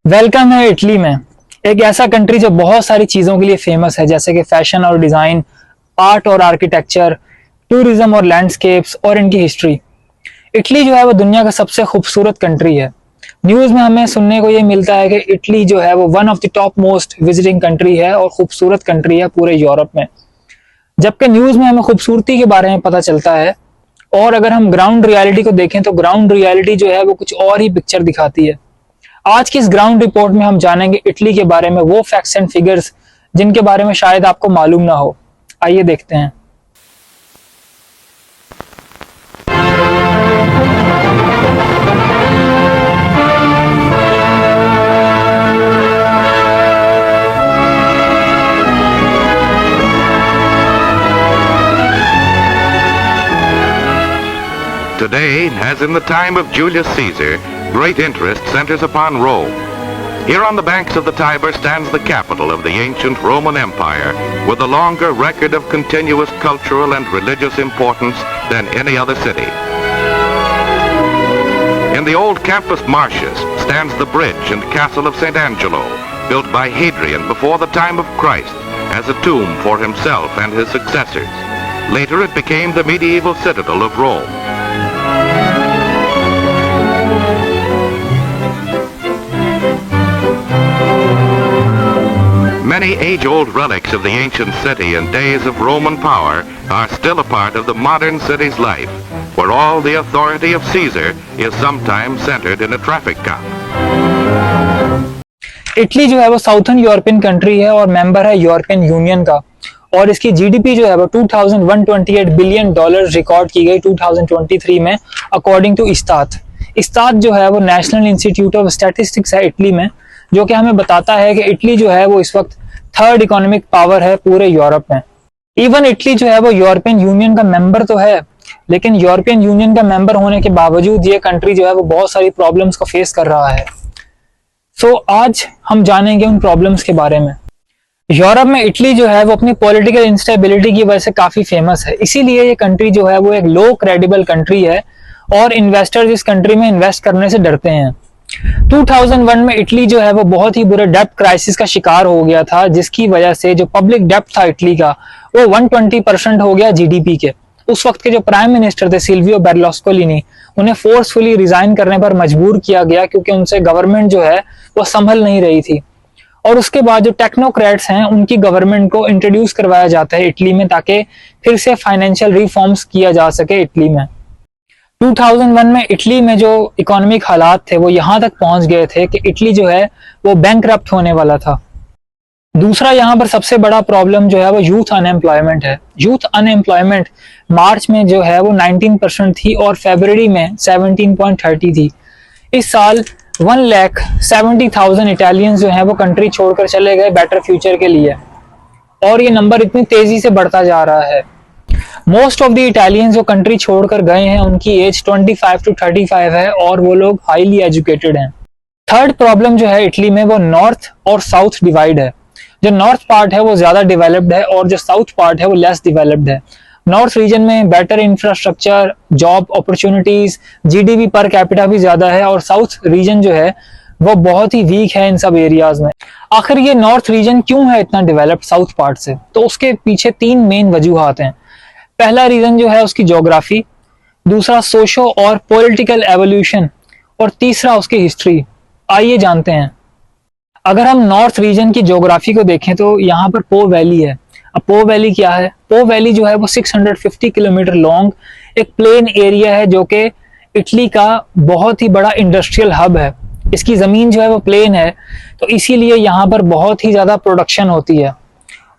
Welcome है Italy में। एक ऐसा कंट्री जो बहुत सारी चीजों के लिए फेमस है, जैसे कि फैशन और डिजाइन, आर्ट और आर्किटेक्चर, टूरिज्म और लैंडस्केप्स और इनकी हिस्ट्री। इटली जो है वो दुनिया का सबसे खूबसूरत कंट्री है। न्यूज में हमें सुनने को ये मिलता है कि इटली जो है वो one of the top most visiting country है और खूबसूरत कंट्री है पूरे यूरोप में। जबकि न्यूज में हमें खूबसूरती के बारे में पता चलता है, और अगर हम ग्राउंड रियलिटी को देखें तो ग्राउंड रियलिटी जो है वो कुछ और ही पिक्चर दिखाती है। आज की इस ग्राउंड रिपोर्ट में हम जानेंगे इटली के बारे में वो फैक्ट्स एंड फिगर्स जिनके बारे में शायद आपको मालूम ना हो। आइए देखते हैं। Today, as in the time of Julius Caesar, great interest centers upon Rome. Here on the banks of the Tiber stands the capital of the ancient Roman Empire, with a longer record of continuous cultural and religious importance than any other city. In the old Campus Martius stands the bridge and castle of St. Angelo, built by Hadrian before the time of Christ as a tomb for himself and his successors. Later it became the medieval citadel of Rome. Many age-old relics of the ancient city and days of Roman power are still a part of the modern city's life, where all the authority of Caesar is sometimes centered in a traffic cop. Italy जो है वो southern European country है और member है European union का, और इसकी GDP जो है वो 2128 बिलियन डॉलर रिकॉर्ड की गई 2023 में, अकॉर्डिंग टू इस्तात। इस्तात जो है वो नेशनल इंस्टीट्यूट ऑफ स्टैटिस्टिक्स है इटली में, जो कि हमें बताता है कि इटली जो है वो इस वक्त थर्ड इकोनॉमिक पावर है पूरे यूरोप में। इवन इटली जो है वो यूरोपियन यूनियन का मेंबर तो है, लेकिन यूरोपियन यूनियन का मेंबर होने के बावजूद ये कंट्री जो है वो बहुत सारी प्रॉब्लम्स को फेस कर रहा है। सो आज हम जानेंगे उन प्रॉब्लम्स के बारे में। यूरोप में इटली जो है वो अपनी पॉलिटिकल इंस्टेबिलिटी की वजह से काफी फेमस है, इसीलिए ये कंट्री जो है वो एक लो क्रेडिबल कंट्री है और इन्वेस्टर्स इस कंट्री में इन्वेस्ट करने से डरते हैं। 2001 में इटली जो है वो बहुत ही बुरे डेब्ट क्राइसिस का शिकार हो गया था, जिसकी वजह से जो पब्लिक डेब्ट था इटली का वो 120% हो गया जीडीपी के। उस वक्त के जो प्राइम मिनिस्टर थे सिल्वियो बेर्लुस्कोनी, उन्हें फोर्सफुली रिजाइन करने पर मजबूर किया गया, क्योंकि उनसे गवर्नमेंट जो है वो संभल नहीं रही थी। और उसके बाद जो टेक्नोक्रेट्स हैं उनकी गवर्नमेंट को इंट्रोड्यूस करवाया जाता है इटली में, ताकि फिर से फाइनेंशियल रिफॉर्म्स किया जा सके इटली में। 2001 में इटली में जो इकोनॉमिक हालात थे वो यहाँ तक पहुंच गए थे कि इटली जो है वो बैंकरप्ट होने वाला था। दूसरा यहाँ पर सबसे बड़ा प्रॉब्लम जो है वो यूथ अनएम्प्लॉयमेंट है। यूथ अनएम्प्लॉयमेंट मार्च में जो है वो 19% थी और फरवरी में 17.30 थी। इस साल 1,70,000 इटालियंस जो हैं वो कंट्री छोड़कर चले गए बेटर फ्यूचर के लिए, और ये नंबर इतनी तेजी से बढ़ता जा रहा है। मोस्ट ऑफ द इटालियंस जो कंट्री छोड़कर गए हैं उनकी एज 25 to 35 है और वो लोग हाईली एजुकेटेड हैं। थर्ड प्रॉब्लम जो है इटली में वो नॉर्थ और साउथ डिवाइड है। जो नॉर्थ पार्ट है वो ज्यादा डेवलप्ड है और जो साउथ पार्ट है वो लेस डेवलप्ड है। नॉर्थ रीजन में better infrastructure, job opportunities, GDP per capita भी ज्यादा है, और साउथ रीजन जो है वो बहुत ही वीक है इन सब एरियाज में। आखिर ये नॉर्थ रीजन क्यों है इतना डेवलप्ड साउथ पार्ट से? तो उसके पीछे तीन मेन वजूहात हैं। पहला रीजन जो है उसकी ज्योग्राफी, दूसरा सोशो और पॉलिटिकल एवोल्यूशन, और तीसरा उसकी हिस्ट्री। आइए जानते हैं। अगर हम नॉर्थ रीजन की ज्योग्राफी को देखें तो यहाँ पर पो वैली है। अब पो वैली क्या है? पो वैली जो है वो 650 किलोमीटर लॉन्ग एक प्लेन एरिया है, जो कि इटली का बहुत ही बड़ा इंडस्ट्रियल हब है। इसकी जमीन जो है वो प्लेन है, तो इसीलिए यहाँ पर बहुत ही ज्यादा प्रोडक्शन होती है।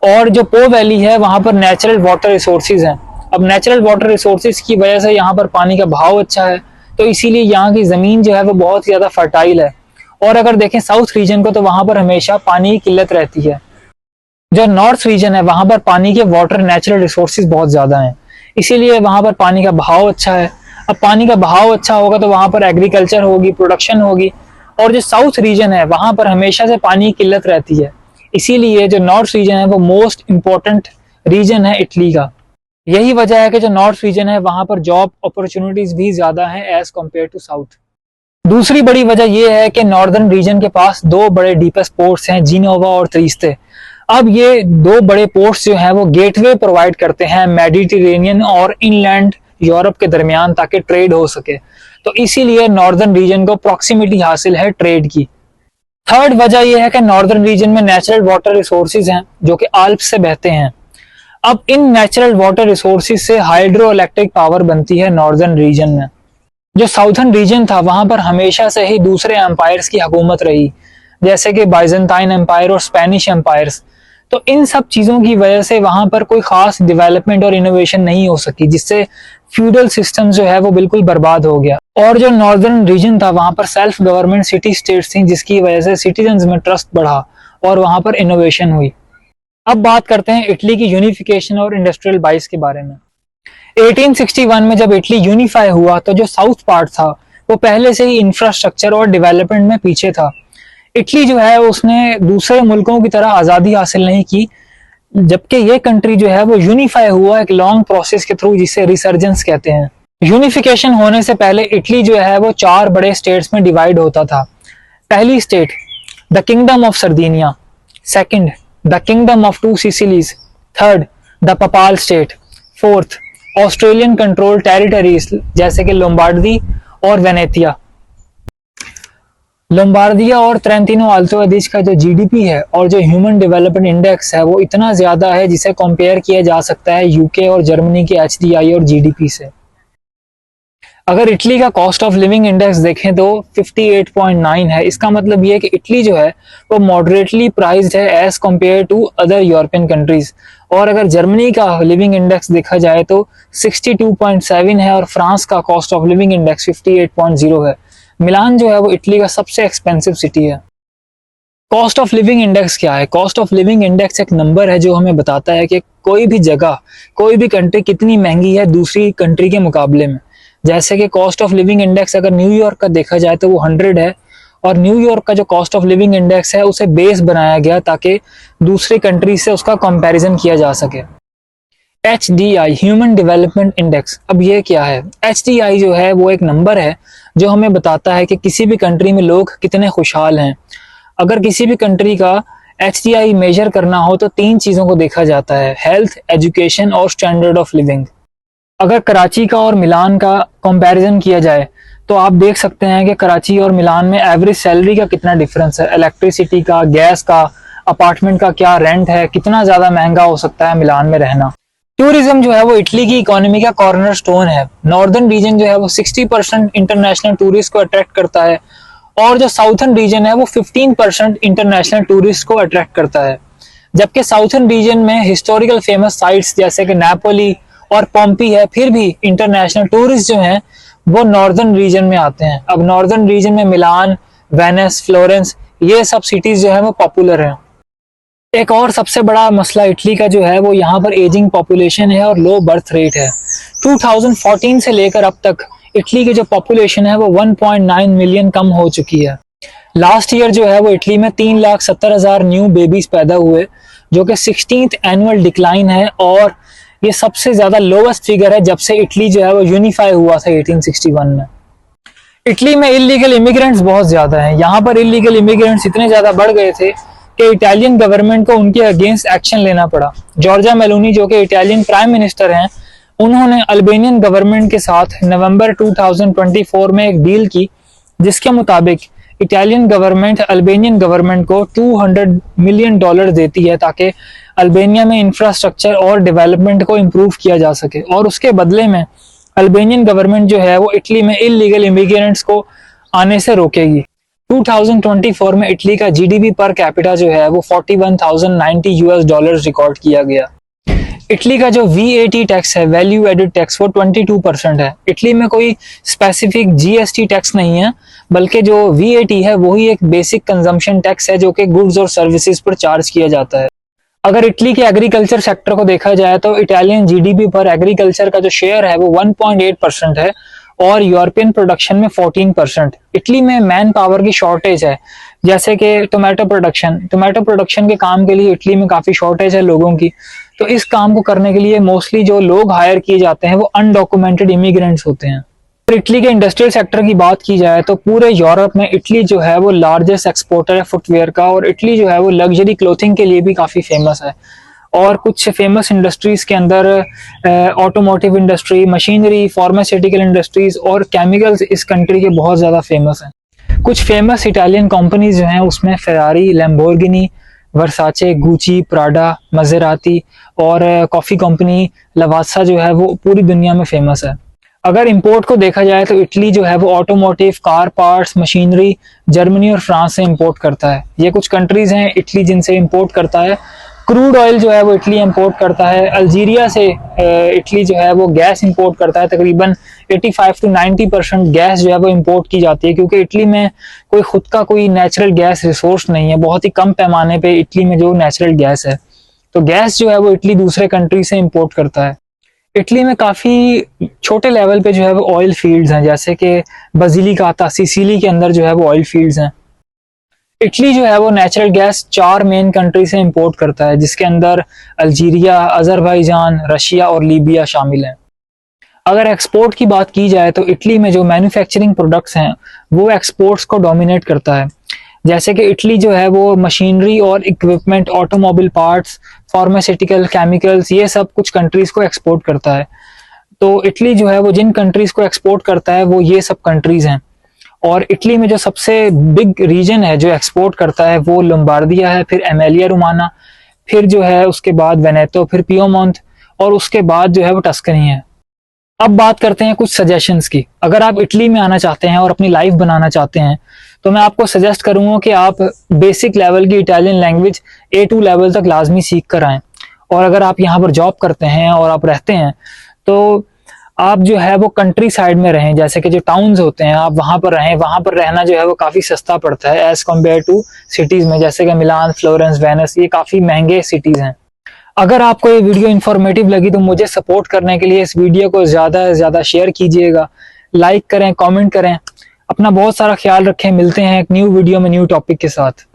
और जो पो वैली है वहां पर नेचुरल वाटर रिसोर्सेज हैं। अब नेचुरल वाटर रिसोर्सेज की वजह से यहाँ पर पानी का भाव अच्छा है, तो इसीलिए यहाँ की जमीन जो है वो बहुत ज्यादा फर्टाइल है। और अगर देखें साउथ रीजन को तो वहां पर हमेशा पानी की किल्लत रहती है। जो नॉर्थ रीजन है वहां पर पानी के वाटर नेचुरल रिसोर्सेज बहुत ज्यादा हैं, इसीलिए वहां पर पानी का भाव अच्छा है। अब पानी का भाव अच्छा होगा तो वहां पर एग्रीकल्चर होगी, प्रोडक्शन होगी। और जो साउथ रीजन है वहां पर हमेशा से पानी की किल्लत रहती है, इसीलिए जो नॉर्थ रीजन है वो मोस्ट इंपॉर्टेंट रीजन है इटली का। यही वजह है कि जो नॉर्थ रीजन है वहां पर जॉब अपॉर्चुनिटीज भी ज्यादा हैं एज कम्पेयर टू साउथ। दूसरी बड़ी वजह यह है कि नॉर्दर्न रीजन के पास दो बड़े डीपेस्ट पोर्ट्स हैं, जिनोवा और त्रिस्ते। अब ये दो बड़े पोर्ट्स जो हैं वो गेटवे प्रोवाइड करते हैं मेडिटेरेनियन और इनलैंड यूरोप के दरमियान, ताकि ट्रेड हो सके। तो इसीलिए नॉर्दर्न रीजन को प्रॉक्सिमिटी हासिल है ट्रेड की। थर्ड वजह यह है कि नॉर्दर्न रीजन में नेचुरल वाटर रिसोर्सेज हैं जो कि आल्प्स से बहते हैं। अब इन नेचुरल वाटर रिसोर्सेज से हाइड्रो इलेक्ट्रिक पावर बनती है नॉर्दर्न रीजन में। जो साउथर्न रीजन था वहां पर हमेशा से ही दूसरे एम्पायर्स की हुकूमत रही, जैसे कि बाइजेंटाइन एम्पायर और स्पेनिश एम्पायर्स। तो इन सब चीजों की वजह से वहां पर कोई खास डेवलपमेंट और इनोवेशन नहीं हो सकी, जिससे फ्यूडल सिस्टम जो है वो बिल्कुल बर्बाद हो गया। और जो नॉर्दर्न रीजन था वहां पर सेल्फ गवर्नमेंट सिटी स्टेट्स थी, जिसकी वजह से सिटीजन्स में ट्रस्ट बढ़ा और वहां पर इनोवेशन हुई। अब बात करते हैं इटली की यूनिफिकेशन और इंडस्ट्रियल बाइस के बारे में। 1861 में जब इटली यूनिफाई हुआ तो जो साउथ पार्ट था वो पहले से ही इंफ्रास्ट्रक्चर और डेवलपमेंट में पीछे था। इटली जो है उसने दूसरे मुल्कों की तरह आज़ादी हासिल नहीं की, जबकि ये कंट्री जो है वो यूनिफाई हुआ एक लॉन्ग प्रोसेस के थ्रू, जिसे रिसर्जेंस कहते हैं। यूनिफिकेशन होने से पहले इटली जो है वो चार बड़े स्टेट्स में डिवाइड होता था। पहली state the kingdom of Sardinia, second the kingdom of two Sicilies, third the Papal state, fourth Australian control territories जैसे कि लोम्बार्डी और वेनेतिया। लोम्बार्दिया और ट्रेंटिनो आल्तो अदीज का जो जीडीपी है और जो ह्यूमन डेवलपमेंट इंडेक्स है वो इतना ज्यादा है जिसे कंपेयर किया जा सकता है यूके और जर्मनी के एचडीआई और जीडीपी से। अगर इटली का कॉस्ट ऑफ लिविंग इंडेक्स देखें तो 58.9 है। इसका मतलब ये है कि इटली जो है वो मॉडरेटली प्राइस्ड है as compared to other European countries. और अगर जर्मनी का लिविंग इंडेक्स देखा जाए तो 62.7 है और फ्रांस का कॉस्ट ऑफ लिविंग इंडेक्स 58.0 है। मिलान जो है वो इटली का सबसे एक्सपेंसिव सिटी है। कॉस्ट ऑफ लिविंग इंडेक्स क्या है? कॉस्ट ऑफ लिविंग इंडेक्स एक नंबर है जो हमें बताता है कि कोई भी जगह, कोई भी कंट्री कितनी महंगी है दूसरी कंट्री के मुकाबले में। जैसे कि कॉस्ट ऑफ लिविंग इंडेक्स अगर न्यूयॉर्क का देखा जाए तो वो 100 है, और न्यूयॉर्क का जो कॉस्ट ऑफ लिविंग इंडेक्स है उसे बेस बनाया गया ताकि दूसरी कंट्री से उसका कंपैरिजन किया जा सके। HDI ह्यूमन डेवलपमेंट इंडेक्स, अब ये क्या है? HDI जो है वो एक नंबर है जो हमें बताता है कि किसी भी कंट्री में लोग कितने खुशहाल हैं। अगर किसी भी कंट्री का HDI मेजर करना हो तो 3 चीज़ों को देखा जाता है, हेल्थ, एजुकेशन और स्टैंडर्ड ऑफ लिविंग। अगर कराची का और मिलान का कंपैरिजन किया जाए तो आप देख सकते हैं कि कराची और मिलान में एवरेज सैलरी का कितना डिफरेंस है, इलेक्ट्रिसिटी का, गैस का, अपार्टमेंट का क्या रेंट है, कितना ज़्यादा महंगा हो सकता है मिलान में रहना। टूरिज्म जो है वो इटली की इकोनॉमी का कॉर्नर स्टोन है। नॉर्दर्न रीजन जो है वो 60% इंटरनेशनल टूरिस्ट को अट्रैक्ट करता है और जो साउथर्न रीजन है वो 15% इंटरनेशनल टूरिस्ट को अट्रैक्ट करता है। जबकि साउथर्न रीजन में हिस्टोरिकल फेमस साइट्स जैसे कि नेपोली और पॉम्पी है, फिर भी इंटरनेशनल टूरिस्ट जो हैं वो नॉर्दर्न रीजन में आते हैं। अब नॉर्दर्न रीजन में मिलान, वेनिस, फ्लोरेंस, ये सब सिटीज जो है वो पॉपुलर हैं। एक और सबसे बड़ा मसला इटली का जो है वो यहाँ पर एजिंग पॉपुलेशन है और लो बर्थ रेट है। 2014 से लेकर अब तक इटली की जो पॉपुलेशन है वो 1.9 मिलियन कम हो चुकी है। लास्ट ईयर जो है वो इटली में 3,70,000 न्यू बेबीज पैदा हुए, जो कि 16th एनुअल डिक्लाइन है और ये सबसे ज्यादा लोवेस्ट फिगर है जब से इटली जो है वो यूनिफाई हुआ था 1861 में। इटली में इलीगल इमिग्रेंट्स बहुत ज्यादा हैं। यहाँ पर इलीगल इमिग्रेंट्स इतने ज्यादा बढ़ गए थे कि इटालियन गवर्नमेंट को उनके अगेंस्ट एक्शन लेना पड़ा। जॉर्जिया मेलोनी जो कि इटालियन प्राइम मिनिस्टर हैं, उन्होंने अल्बेनियन गवर्नमेंट के साथ नवंबर 2024 में एक डील की जिसके मुताबिक इटालियन गवर्नमेंट अल्बेनियन गवर्नमेंट को $200 मिलियन देती है ताकि अल्बेनिया में इंफ्रास्ट्रक्चर और डेवलपमेंट को इम्प्रूव किया जा सके, और उसके बदले में अल्बेनियन गवर्नमेंट जो है वो इटली में इलीगल इमिग्रेंट्स को आने से रोकेगी। 2024 में इटली का जीडीपी पर कैपिटा जो है वो $41,090 रिकॉर्ड किया गया। इटली का जो VAT टैक्स है, वैल्यू एडेड टैक्स, वो 22% है। इटली में कोई स्पेसिफिक GST टैक्स नहीं है, बल्कि जो VAT है वही एक बेसिक कंजम्पशन टैक्स है जो कि गुड्स और सर्विसेज पर चार्ज किया जाता है। अगर इटली के एग्रीकल्चर सेक्टर को देखा जाए तो इटालियन जीडीपी पर एग्रीकल्चर का जो शेयर है वो 1.8% है और यूरोपियन प्रोडक्शन में 14%। इटली में मैन पावर की शॉर्टेज है, जैसे कि टोमेटो प्रोडक्शन के काम के लिए इटली में काफी शॉर्टेज है लोगों की। तो इस काम को करने के लिए मोस्टली जो लोग हायर किए जाते हैं वो अनडॉक्यूमेंटेड इमिग्रेंट्स होते हैं। अगर इटली के इंडस्ट्रियल सेक्टर की बात की जाए तो पूरे यूरोप में इटली जो है वो लार्जेस्ट एक्सपोर्टर है फुटवेयर का, और इटली जो है वो लग्जरी क्लोथिंग के लिए भी काफ़ी फेमस है। और कुछ फेमस इंडस्ट्रीज के अंदर automotive industry, machinery, pharmaceutical industries और केमिकल्स इस कंट्री के बहुत ज़्यादा फेमस हैं। कुछ फेमस इटालियन कंपनीज जो हैं उसमें फेरारी, लैम्बोर्गिनी, वर्साचे, गुची, प्राडा, मजेराती और कॉफ़ी कंपनी लवासा जो है वो पूरी दुनिया में फेमस है। अगर इंपोर्ट को देखा जाए तो इटली जो है वो automotive, car parts, machinery Germany और फ्रांस से इंपोर्ट करता है। ये कुछ कंट्रीज हैं इटली जिनसे इंपोर्ट करता है। क्रूड ऑयल जो है वो इटली इंपोर्ट करता है। अल्जीरिया से इटली जो है वो गैस इंपोर्ट करता है। तकरीबन 85 to 90% गैस जो है वो इंपोर्ट की जाती है, क्योंकि इटली में कोई खुद का कोई नेचुरल गैस रिसोर्स नहीं है। बहुत ही कम पैमाने पे इटली में जो नेचुरल गैस है, तो गैस जो है वो इटली दूसरे कंट्री से इंपोर्ट करता है। इटली में काफ़ी छोटे लेवल पे जो है वो ऑयल फील्ड्स हैं, जैसे कि बसिलिकाता, सिसिली के अंदर जो है वो ऑयल फील्ड्स हैं। इटली जो है वो नेचुरल गैस 4 मेन कंट्री से इंपोर्ट करता है, जिसके अंदर अल्जीरिया, अजरबैजान, रशिया और लीबिया शामिल हैं। अगर एक्सपोर्ट की बात की जाए तो इटली में जो मैन्युफैक्चरिंग प्रोडक्ट्स हैं वो एक्सपोर्ट्स को डोमिनेट करता है। जैसे कि इटली जो है वो मशीनरी और equipment, automobile parts, pharmaceutical, chemicals, ये सब कुछ कंट्रीज को एक्सपोर्ट करता है। तो इटली जो है वो जिन कंट्रीज को एक्सपोर्ट करता है वो ये सब कंट्रीज हैं। और इटली में जो सबसे बिग रीजन है जो एक्सपोर्ट करता है वो लोम्बार्डिया है, फिर एमिलिया रोमाना, फिर जो है उसके बाद वेनेतो, फिर पिएमोंत और उसके बाद जो है वो टस्कनी है। अब बात करते हैं कुछ सजेशंस की। अगर आप इटली में आना चाहते हैं और अपनी लाइफ बनाना चाहते हैं तो मैं आपको सजेस्ट करूंगा कि आप बेसिक लेवल की इटालियन लैंग्वेज A2 लेवल तक लाजमी सीख कर आएँ। और अगर आप यहाँ पर जॉब करते हैं और आप रहते हैं तो आप जो है वो कंट्री साइड में रहें, जैसे कि जो टाउन्स होते हैं आप वहाँ पर रहें। वहाँ पर रहना जो है वो काफ़ी सस्ता पड़ता है एज़ कम्पेयर टू सिटीज़ में, जैसे कि मिलान, फ्लोरेंस, वेनिस, ये काफ़ी महंगे सिटीज़ हैं। अगर आपको ये वीडियो इन्फॉर्मेटिव लगी तो मुझे सपोर्ट करने के लिए इस वीडियो को ज़्यादा से ज़्यादा शेयर कीजिएगा, लाइक करें, कमेंट करें। अपना बहुत सारा ख्याल रखें। मिलते हैं एक न्यू वीडियो में न्यू टॉपिक के साथ।